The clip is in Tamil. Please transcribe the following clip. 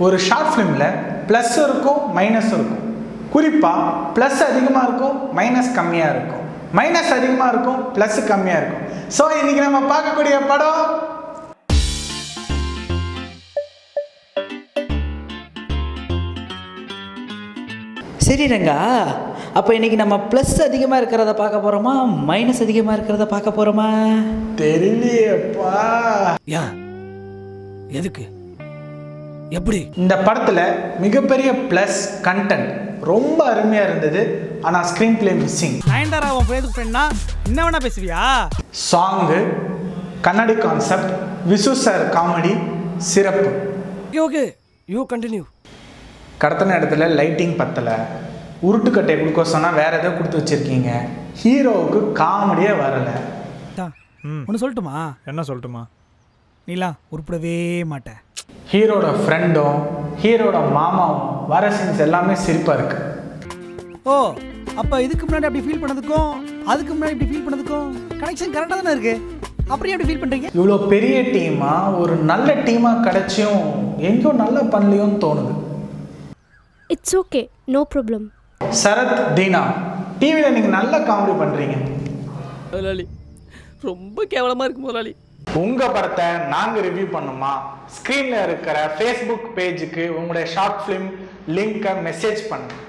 ஒரு ஷார்ட் ஃபிலிமில் ப்ளஸ் இருக்கும் மைனஸ் இருக்கும். குறிப்பாக ப்ளஸ் அதிகமாக இருக்கும், மைனஸ் கம்மியாக இருக்கும், மைனஸ் அதிகமாக இருக்கும், ப்ளஸ் கம்மியாக இருக்கும். ஸோ இன்னைக்கு நம்ம பார்க்கக்கூடிய படம் சரி ரங்கா, அப்போ இன்னைக்கு நம்ம ப்ளஸ் அதிகமாக இருக்கிறத பார்க்க போகிறோமா மைனஸ் அதிகமாக இருக்கிறத பார்க்க போகிறோமா? தெரியலையேப்பா. எதுக்கு எப்படி? இந்த படத்தில் மிகப்பெரிய ப்ளஸ் கண்டென்ட் ரொம்ப அருமையாக இருந்தது. ஆனால் ஸ்க்ரீன் பிளே மிஸ்ஸிங். நயன்தாரா உன் ஃப்ரெண்ட்னா என்ன வேணா பேசுவியா? சாங்கு, கண்ணாடி கான்செப்ட், விசு சார் காமெடி சிறப்பு. Okay you continue. கடத்தின இடத்துல லைட்டிங் பத்தலை, உருட்டுக்கட்டையை கொடுக்க சொன்னால் வேறு எதோ கொடுத்து வச்சுருக்கீங்க. ஹீரோவுக்கு காமெடியே வரலை. ஒன்று சொல்லட்டுமா? என்ன சொல்லட்டுமா? நீலாம் உருப்படவே மாட்டேன். ஹீரோட ஃப்ரெண்டும் ஹீரோட மாமாவும் வர சீன்ஸ் எல்லாமே சிரிப்பாக இருக்குது. ஓ, அப்போ இதுக்கு முன்னாடி அப்படி ஃபீல் பண்ணதுக்கும் அதுக்கு முன்னாடி இப்படி ஃபீல் பண்ணதுக்கும் கனெக்ஷன் கரெக்டாக தானே இருக்குது. அப்புறம் எப்படி ஃபீல் பண்ணுறீங்க? இவ்வளோ பெரிய டீமாக ஒரு நல்ல டீமாக கிடச்சியும் எங்கேயோ நல்லா பண்ணலையோன்னு தோணுது. It's okay, no problem. Sarath, Dheena, டிவியில் நீங்கள் நல்ல காமெடி பண்ணுறீங்க. முதலாளி ரொம்ப கேவலமாக இருக்கு முதலாளி. உங்கள் படத்தை நாங்கள் ரிவ்யூ பண்ணுமா? ஸ்க்ரீனில் இருக்கிற ஃபேஸ்புக் பேஜுக்கு உங்களுடைய ஷார்ட் ஃபிலிம் லிங்க்கை மெசேஜ் பண்ணுங்கள்.